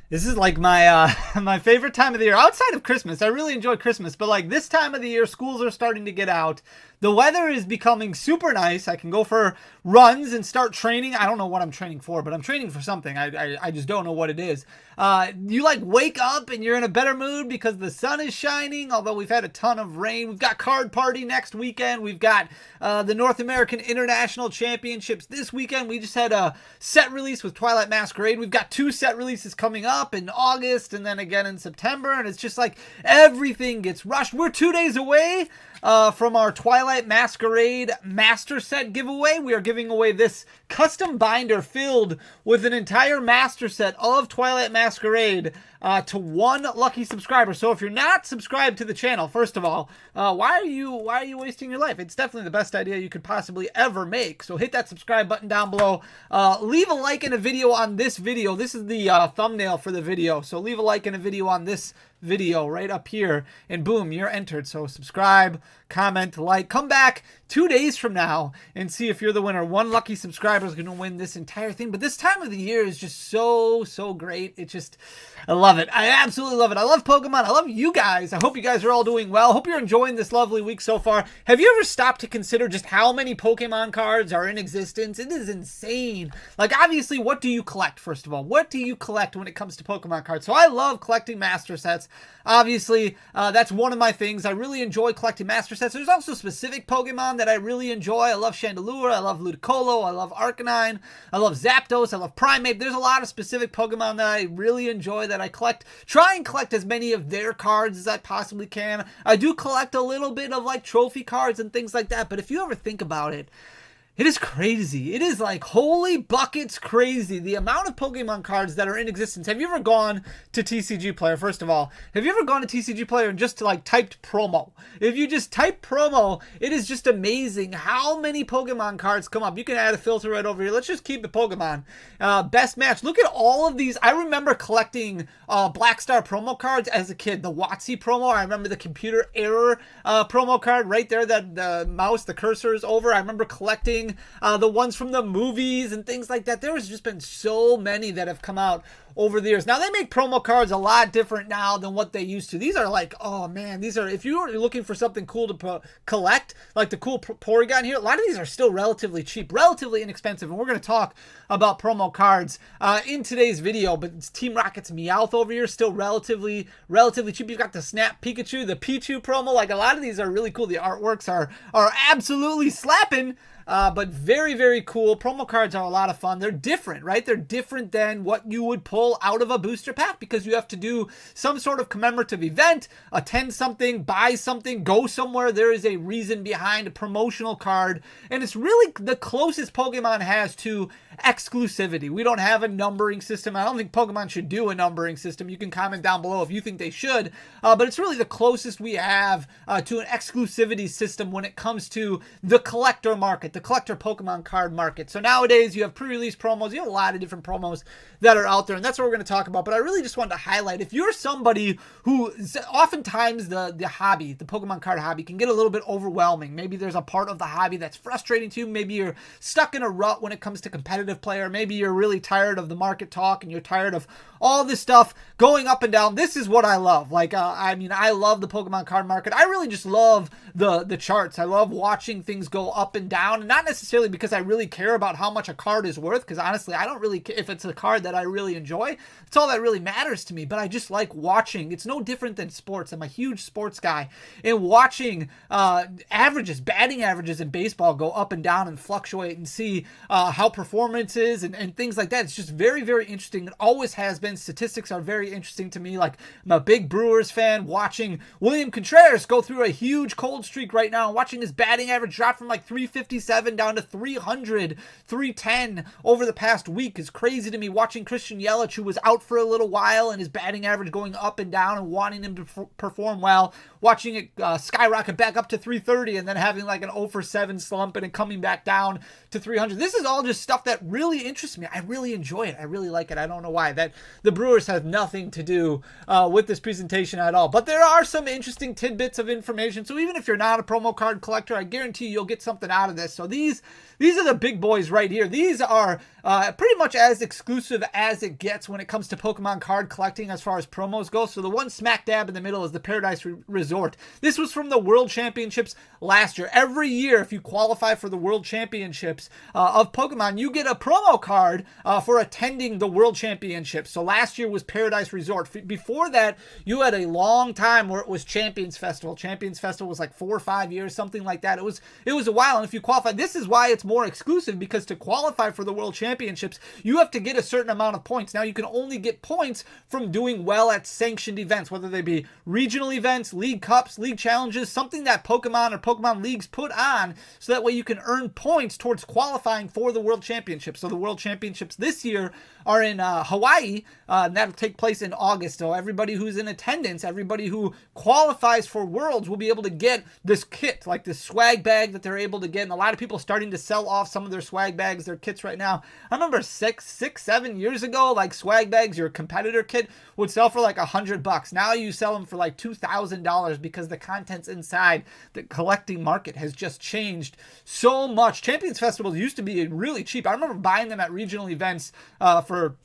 This is like my my favorite time of the year outside of Christmas. I really enjoy Christmas, but like this time of the year, schools are starting to get out. The weather is becoming super nice. I can go for runs and start training. I don't know what I'm training for, but I'm training for something. I just don't know what it is. You like wake up and you're in a better mood because the sun is shining, although we've had a ton of rain. We've got Card Party next weekend. We've got the North American International Championships this weekend. We just had a set release with Twilight Masquerade. We've got 2 set releases coming up in August and then again in September. And it's just like everything gets rushed. We're 2 days away from our Twilight Masquerade Master Set giveaway. We are giving away this custom binder filled with an entire Master Set of Twilight Masquerade to 1 lucky subscriber. So if you're not subscribed to the channel, first of all, why are you wasting your life? It's definitely the best idea you could possibly ever make. So hit that subscribe button down below. Leave a like in a video on this video. This is the thumbnail for the video. So leave a like in a video on this video right up here and boom, you're entered. So subscribe, comment, like, come back 2 days from now and see if you're the winner. 1 lucky subscriber is going to win this entire thing. But this time of the year is just so great. It just, I love it. I absolutely love it. I love Pokemon. I love you guys. I hope you guys are all doing well. Hope you're enjoying this lovely week so far. Have you ever stopped to consider just how many Pokemon cards are in existence? It is insane. Like, obviously, what do you collect, first of all? What do you collect when it comes to Pokemon cards? So I love collecting Master Sets. Obviously, that's one of my things. I really enjoy collecting Master Sets. There's also specific Pokemon that I really enjoy. I love Chandelure. I love Ludicolo. I love Arcanine. I love Zapdos. I love Primeape. There's a lot of specific Pokemon that I really enjoy that I collect. Try and collect as many of their cards as I possibly can. I do collect a little bit of like trophy cards and things like that. But if you ever think about it, it is crazy. It is like holy buckets crazy. The amount of Pokemon cards that are in existence. Have you ever gone to TCG Player? First of all, have you ever gone to TCG Player and just like typed promo? If you just type promo, it is just amazing how many Pokemon cards come up. You can add a filter right over here. Let's just keep it Pokemon. Best match. Look at all of these. I remember collecting Black Star promo cards as a kid. The WotC promo. I remember the computer error promo card right there that the mouse, the cursor is over. I remember collecting the ones from the movies and things like that. There has just been so many that have come out over the years. Now they make promo cards a lot different now than what they used to. These are like, oh man, these are, if you are looking for something cool to collect, like the cool Porygon here, a lot of these are still relatively cheap, relatively inexpensive. And we're going to talk about promo cards in today's video, but it's Team Rocket's Meowth over here, still relatively cheap. You've got the Snap Pikachu, the Pichu promo. Like a lot of these are really cool. The artworks are absolutely slapping. But very cool. Promo cards are a lot of fun. They're different, right? They're different than what you would pull out of a booster pack because you have to do some sort of commemorative event, attend something, buy something, go somewhere. There is a reason behind a promotional card, and it's really the closest Pokemon has to exclusivity. We don't have a numbering system. I don't think Pokemon should do a numbering system. You can comment down below if you think they should, but it's really the closest we have to an exclusivity system when it comes to the collector market, the collector Pokemon card market. So nowadays you have pre-release promos, you have a lot of different promos that are out there, and that's what we're going to talk about. But I really just wanted to highlight, if you're somebody who, oftentimes the hobby, the Pokemon card hobby can get a little bit overwhelming. Maybe there's a part of the hobby that's frustrating to you. Maybe you're stuck in a rut when it comes to competitive player. Maybe you're really tired of the market talk and you're tired of all this stuff going up and down. This is what I love. Like, I mean, I love the Pokemon card market. I really just love the charts. I love watching things go up and down, and not necessarily because I really care about how much a card is worth, because honestly, I don't really care if it's a card that I really enjoy. It's all that really matters to me, but I just like watching. It's no different than sports. I'm a huge sports guy, and watching averages, batting averages in baseball go up and down and fluctuate and see how performances and things like that. It's just very interesting. It always has been. Statistics are very interesting to me. Like, I'm a big Brewers fan, watching William Contreras go through a huge cold streak right now, watching his batting average drop from like 357 down to 300, 310 over the past week is crazy to me. Watching Christian Yelich, who was out for a little while, and his batting average going up and down, and wanting him to perform well, watching it skyrocket back up to 330 and then having like an 0 for 7 slump and then coming back down to 300. This is all just stuff that really interests me. I really enjoy it. I really like it. I don't know why. That the Brewers have nothing to do with this presentation at all. But there are some interesting tidbits of information. So even if you're not a promo card collector, I guarantee you'll get something out of this. So these are the big boys right here. These are pretty much as exclusive as it gets. bets when it comes to Pokemon card collecting as far as promos go. So the one smack dab in the middle is the Paradise Resort. This was from the World Championships last year. Every year, if you qualify for the World Championships of Pokemon, you get a promo card for attending the World Championships. So last year was Paradise Resort. Before that, you had a long time where it was Champions Festival. Champions Festival was like 4 or 5 years, something like that. It was a while. And if you qualify, this is why it's more exclusive, because to qualify for the World Championships, you have to get a certain amount of points. Now, you can only get points from doing well at sanctioned events, whether they be regional events, league cups, league challenges, something that Pokemon or Pokemon leagues put on, so that way you can earn points towards qualifying for the World Championships. So the World Championships this year are in Hawaii, and that'll take place in August. So everybody who's in attendance, everybody who qualifies for Worlds will be able to get this kit, like this swag bag that they're able to get. And a lot of people starting to sell off some of their swag bags, their kits right now. I remember 7 years ago, like swag bags, your competitor kit would sell for like $100. Now you sell them for like $2,000 because the contents inside the collecting market has just changed so much. Champions Festivals used to be really cheap. I remember buying them at regional events for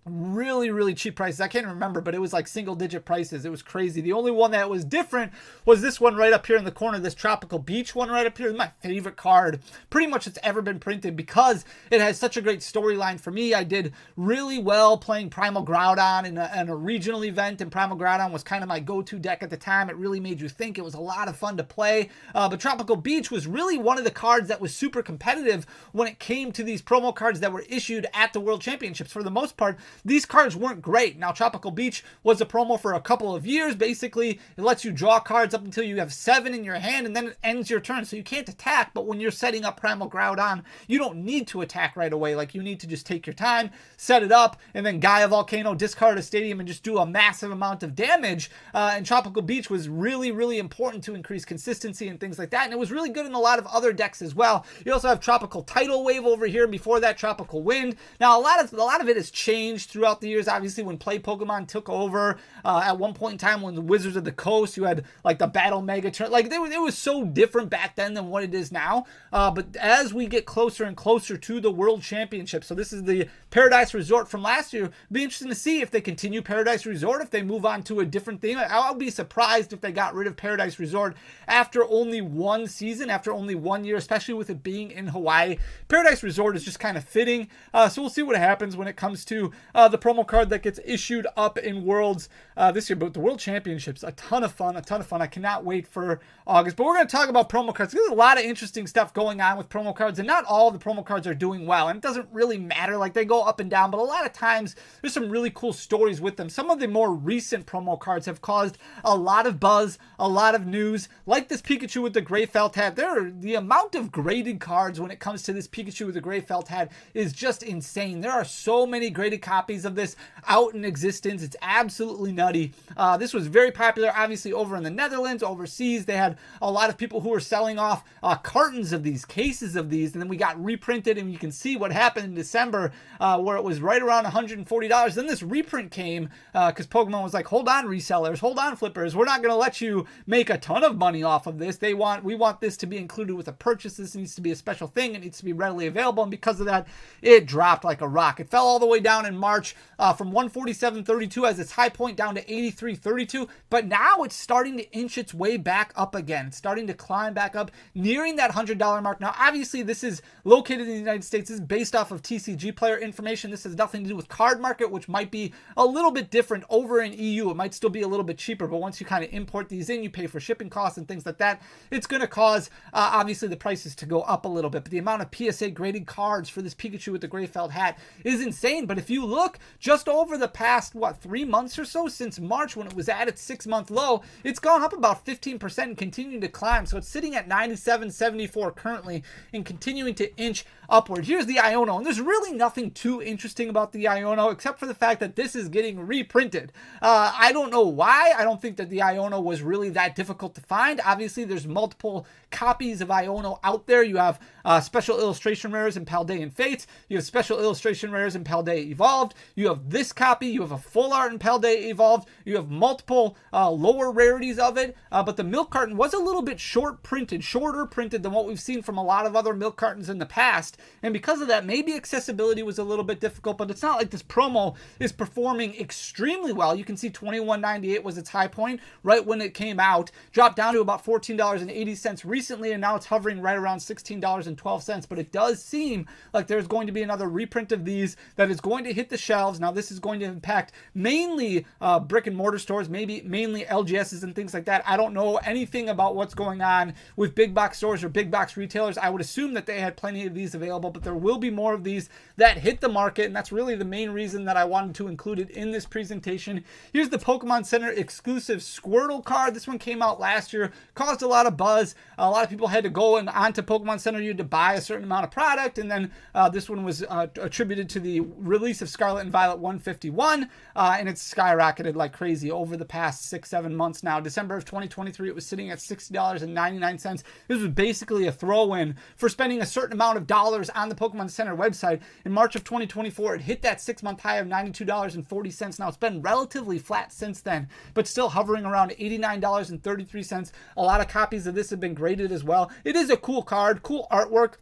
really cheap prices. I can't remember, but it was like single digit prices. It was crazy. The only one that was different was this one right up here in the corner, this Tropical Beach one right up here. This is my favorite card pretty much that's ever been printed, because it has such a great storyline for me. I did really well playing Primal Groudon in a regional event, and Primal Groudon was kind of my go-to deck at the time. It really made you think. It was a lot of fun to play, but Tropical Beach was really one of the cards that was super competitive when it came to these promo cards that were issued at the World Championships. For the most part, these cards weren't great. Now, Tropical Beach was a promo for a couple of years. Basically, it lets you draw cards up until you have 7 in your hand, and then it ends your turn. So you can't attack, but when you're setting up Primal Groudon, you don't need to attack right away. Like, you need to just take your time, set it up, and then Gaia Volcano, discard a stadium, and just do a massive amount of damage. And Tropical Beach was really important to increase consistency and things like that. And it was really good in a lot of other decks as well. You also have Tropical Tidal Wave over here, and before that, Tropical Wind. Now, a lot of it has changed throughout the years. Obviously, when Play Pokemon took over, at one point in time when the Wizards of the Coast, you had like the Battle Mega Turn. Like, it was so different back then than what it is now. But as we get closer and closer to the World Championship, so this is the Paradise Resort from last year. It'll be interesting to see if they continue Paradise Resort, if they move on to a different theme. I'll be surprised if they got rid of Paradise Resort after only one season, after only 1 year, especially with it being in Hawaii. Paradise Resort is just kind of fitting. So we'll see what happens when it comes to the promo card that gets issued up in Worlds this year. But the World Championships, a ton of fun. I cannot wait for August. But we're going to talk about promo cards. There's a lot of interesting stuff going on with promo cards, and not all the promo cards are doing well. And it doesn't really matter. Like, they go up and down, but a lot of times there's some really cool stories with them. Some of the more recent promo cards have caused a lot of buzz, a lot of news, like this Pikachu with the gray felt hat. The amount of graded cards when it comes to this Pikachu with the gray felt hat is just insane. There are so many graded copies of this out in existence. It's absolutely nutty. This was very popular, obviously, over in the Netherlands. Overseas, they had a lot of people who were selling off cartons of these, cases of these, and then we got reprinted, and you can see what happened in December, where it was right around $140. Then this reprint came because Pokemon was like, hold on, resellers, hold on, flippers, we're not going to let you make a ton of money off of this. We want this to be included with a purchase. This needs to be a special thing. It needs to be readily available, and because of that, it dropped like a rock. It fell all the way down in March from 147.32 as its high point down to 83.32, but now it's starting to inch its way back up again. It's starting to climb back up, nearing that $100 mark. Now, obviously, this is located in the United States. This is based off of TCG player information. This has nothing to do with Card Market, which might be a little bit different over in EU. It might still be a little bit cheaper, but once you kind of import these in, you pay for shipping costs and things like that. It's going to cause, obviously, the prices to go up a little bit, but the amount of PSA graded cards for this Pikachu with the gray felt hat is insane. But if you look just over the past, 3 months or so, since March when it was at its 6-month low, it's gone up about 15% and continuing to climb. So it's sitting at 97.74 currently and continuing to inch upward. Here's the Iono, and there's really nothing too interesting about the Iono except for the fact that this is getting reprinted. I don't know why. I don't think that the Iono was really that difficult to find. Obviously, there's multiple copies of Iono out there. You have special illustration rares in Paldean Fates. You have special illustration rares in Paldea Evolved. evolved, you have this copy, you have a full art and Paldea evolved, you have multiple lower rarities of it, but the milk carton was a little bit shorter printed than what we've seen from a lot of other milk cartons in the past, and because of that, maybe accessibility was a little bit difficult, but it's not like this promo is performing extremely well. You can see $21.98 was its high point right when it came out, dropped down to about $14.80 recently, and now it's hovering right around $16.12, but it does seem like there's going to be another reprint of these that is going to hit the shelves. Now, this is going to impact mainly brick and mortar stores, mainly LGSs and things like that. I don't know anything about what's going on with big box stores or big box retailers. I would assume that they had plenty of these available, but there will be more of these that hit the market, and that's really the main reason that I wanted to include it in this presentation. Here's the Pokemon Center exclusive Squirtle card. This one came out last year, caused a lot of buzz. A lot of people had to go and onto Pokemon Center. You had to buy a certain amount of product, and then this one was attributed to the release of Scarlet and Violet 151, and it's skyrocketed like crazy over the past 6-7 months now. December of 2023, it was sitting at $60.99. This was basically a throw-in for spending a certain amount of dollars on the Pokemon Center website. In March of 2024, it hit that 6-month high of $92.40. Now, it's been relatively flat since then, but still hovering around $89.33. A lot of copies of this have been graded as well. It is a cool card, cool artwork.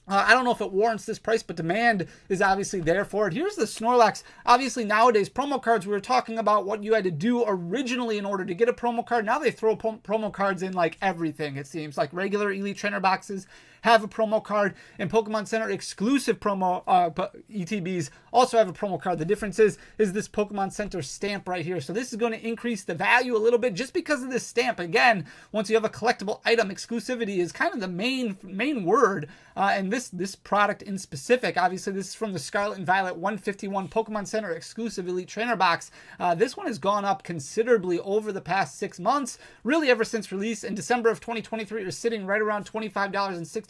I don't know if it warrants this price, but demand is obviously there for it. Here's the Snorlax. Obviously, nowadays, promo cards, we were talking about what you had to do originally in order to get a promo card. Now they throw promo cards in like everything, it seems. Like regular Elite Trainer boxes have a promo card, and Pokemon Center exclusive promo ETBs also have a promo card. The difference is this Pokemon Center stamp right here. So this is going to increase the value a little bit just because of this stamp. Again, once you have a collectible item, exclusivity is kind of the main word. And this product in specific, obviously this is from the Scarlet and Violet 151 Pokemon Center exclusive Elite Trainer box. This one has gone up considerably over the past 6 months, really ever since release. In December of 2023, it was sitting right around $25.63.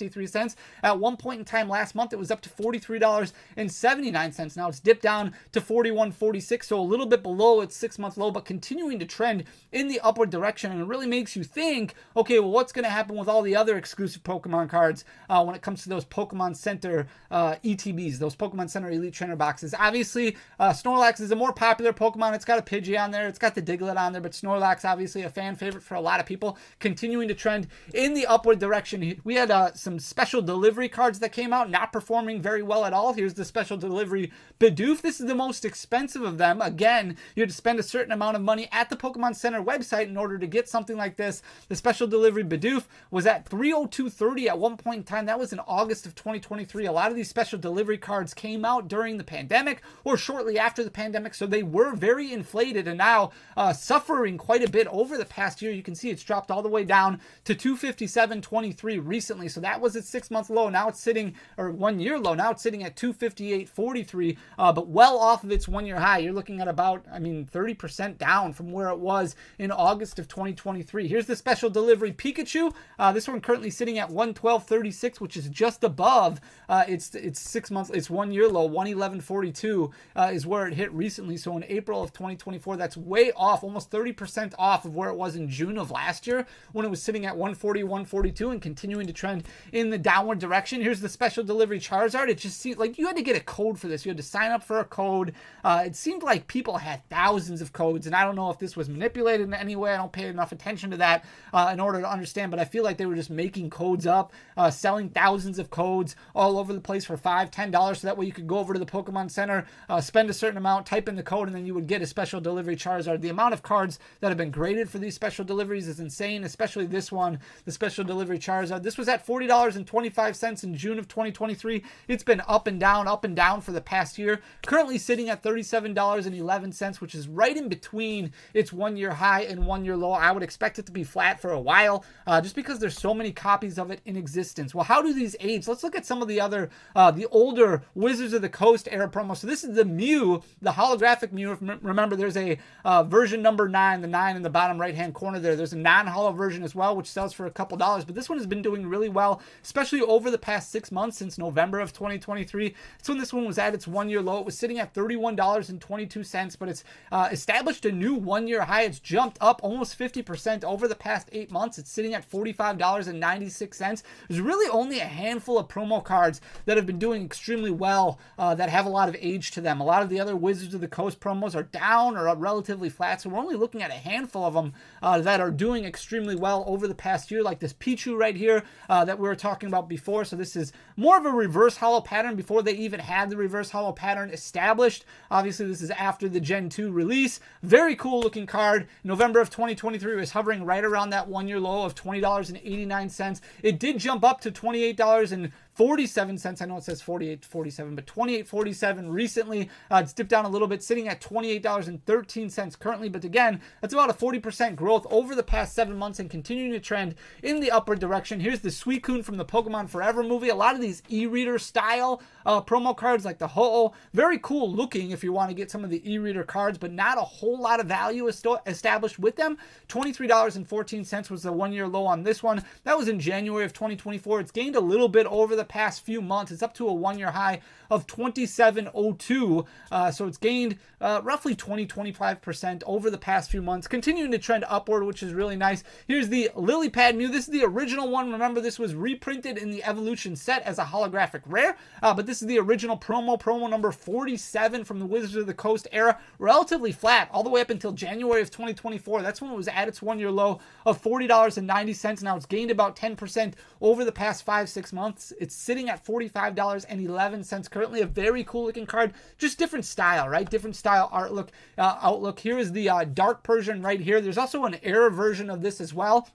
At one point in time last month, it was up to $43.79. Now it's dipped down to $41.46, so a little bit below its 6-month low, but continuing to trend in the upward direction. And it really makes you think, okay, well, what's going to happen with all the other exclusive Pokemon cards when it comes to those Pokemon Center ETBs, those Pokemon Center Elite Trainer boxes? Obviously, Snorlax is a more popular Pokemon. It's got a Pidgey on there. It's got the Diglett on there, but Snorlax, obviously a fan favorite for a lot of people, continuing to trend in the upward direction. We had some special delivery cards that came out, not performing very well at all. Here's the special delivery Bidoof. This is the most expensive of them. Again, you had to spend a certain amount of money at the Pokemon Center website in order to get something like this. The special delivery Bidoof was at $302.30 at one point in time. That was in August of 2023. A lot of these special delivery cards came out during the pandemic or shortly after the pandemic, so they were very inflated and now suffering quite a bit over the past year. You can see it's dropped all the way down to $257.23 recently, so that was its 6-month low. Now it's sitting, or 1 year low, now it's sitting at $258.43, but well off of its 1 year high. You're looking at about, 30% down from where it was in August of 2023. Here's the special delivery Pikachu. This one currently sitting at $112.36, which is just above its 6 months, its 1 year low. $111.42 is where it hit recently. So in April of 2024, that's way off, almost 30% off of where it was in June of last year when it was sitting at $141.42 and continuing to trend in the downward direction. Here's the special delivery Charizard. It just seemed like you had to get a code for this. You had to sign up for a code. It seemed like people had thousands of codes, and I don't know if this was manipulated in any way. I don't pay enough attention to that in order to understand, but I feel like they were just making codes up, selling thousands of codes all over the place for $5, $10, so that way you could go over to the Pokemon Center, spend a certain amount, type in the code, and then you would get a special delivery Charizard. The amount of cards that have been graded for these special deliveries is insane, especially this one, the special delivery Charizard. This was at $40.25 in June of 2023. It's been up and down for the past year. Currently sitting at $37.11, which is right in between its 1 year high and 1 year low. I would expect it to be flat for a while, just because there's so many copies of it in existence. Well, how do these age? Let's look at some of the other, the older Wizards of the Coast era promos. So this is the Mew, the holographic Mew. Remember, there's a version number 9, the 9 in the bottom right-hand corner there. There's a non-holo version as well, which sells for a couple dollars, but this one has been doing really well. especially over the past 6 months since November of 2023. That's when this one was at its 1-year low. It was sitting at $31.22, but it's established a new 1-year high. It's jumped up almost 50% over the past 8 months. It's sitting at $45.96. There's really only a handful of promo cards that have been doing extremely well that have a lot of age to them. A lot of the other Wizards of the Coast promos are down or relatively flat, so we're only looking at a handful of them that are doing extremely well over the past year, like this Pichu right here that we were talking about before. So this is more of a reverse holo pattern before they even had the reverse holo pattern established. Obviously, this is after the Gen 2 release. Very cool looking card. November of 2023 was hovering right around that 1-year low of $20.89. It did jump up to $28.47. I know it says 48.47, but 28.47 recently. It's dipped down a little bit, sitting at $28.13 currently. But again, that's about a 40% growth over the past 7 months and continuing to trend in the upward direction. Here's the Suicune from the Pokemon Forever movie. A lot of these e-reader style promo cards like the Ho-Oh, very cool looking if you want to get some of the e-reader cards, but not a whole lot of value established with them. $23.14 was the 1-year low on this one. That was in January of 2024. It's gained a little bit over the past few months. It's up to a 1-year high of 27.02. So it's gained roughly 25% over the past few months, continuing to trend upward, which is really nice. Here's the Lily Pad Mew. This is the original one. Remember, this was reprinted in the Evolution set as a holographic rare, but this is the original promo number 47 from the Wizards of the Coast era. Relatively flat all the way up until January of 2024. That's when it was at its 1-year low of $40.90. Now it's gained about 10% over the past 5-6 months. It's sitting at $45.11 currently. A very cool looking card, just different style, right? Different style outlook. Here is the dark Persian right here. There's also an error version of this as well.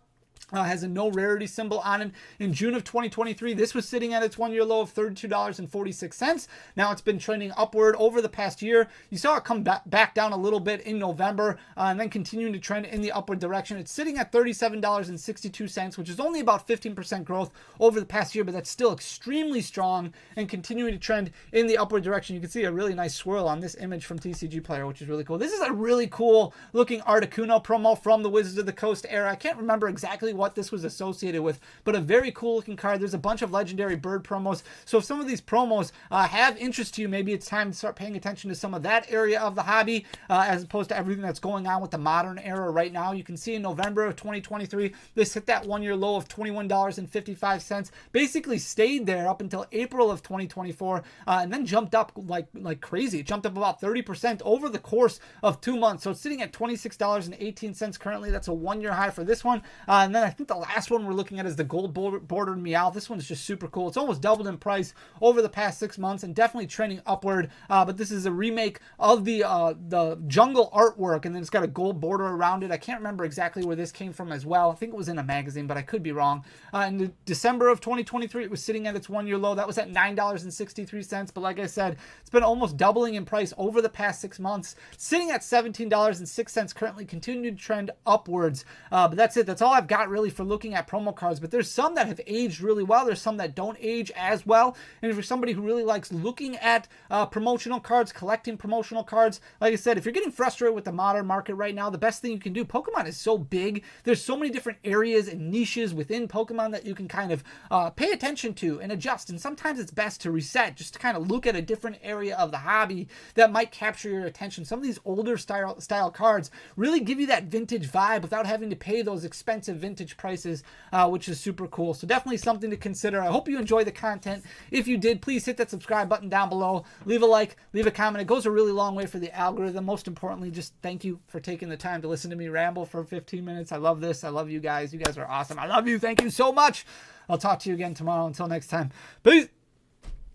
Has a no rarity symbol on it. In June of 2023, this was sitting at its 1-year low of $32.46. Now it's been trending upward over the past year. You saw it come back down a little bit in November and then continuing to trend in the upward direction. It's sitting at $37.62, which is only about 15% growth over the past year, but that's still extremely strong and continuing to trend in the upward direction. You can see a really nice swirl on this image from TCG Player, which is really cool. This is a really cool looking Articuno promo from the Wizards of the Coast era. I can't remember exactly what this was associated with, but a very cool looking card. There's a bunch of legendary bird promos, so if some of these promos have interest to you, maybe it's time to start paying attention to some of that area of the hobby as opposed to everything that's going on with the modern era right now. You can see in November of 2023 this hit that 1-year low of $21.55, basically stayed there up until April of 2024 and then jumped up like crazy. It jumped up about 30% over the course of 2 months, so it's sitting at $26.18 currently. That's a 1-year high for this one. And then I think the last one we're looking at is the gold bordered Meow. This one is just super cool. It's almost doubled in price over the past 6 months and definitely trending upward. But this is a remake of the jungle artwork, and then it's got a gold border around it. I can't remember exactly where this came from as well. I think it was in a magazine, but I could be wrong. In December of 2023, it was sitting at its 1-year low. That was at $9.63. But like I said, it's been almost doubling in price over the past 6 months, sitting at $17.06 currently, continuing to trend upwards. But that's it. That's all I've got really for looking at promo cards, but there's some that have aged really well. There's some that don't age as well. And if you're somebody who really likes looking at promotional cards, collecting promotional cards, like I said, if you're getting frustrated with the modern market right now, the best thing you can do, Pokemon is so big. There's so many different areas and niches within Pokemon that you can kind of pay attention to and adjust. And sometimes it's best to reset, just to kind of look at a different area of the hobby that might capture your attention. Some of these older style cards really give you that vintage vibe without having to pay those expensive vintage prices, which is super cool. So definitely something to consider. I hope you enjoy the content. If you did, please hit that subscribe button down below. Leave a like, leave a comment. It goes a really long way for the algorithm. Most importantly, just thank you for taking the time to listen to me ramble for 15 minutes. I love this. I love you guys. You guys are awesome. I love you. Thank you so much. I'll talk to you again tomorrow. Until next time. Peace.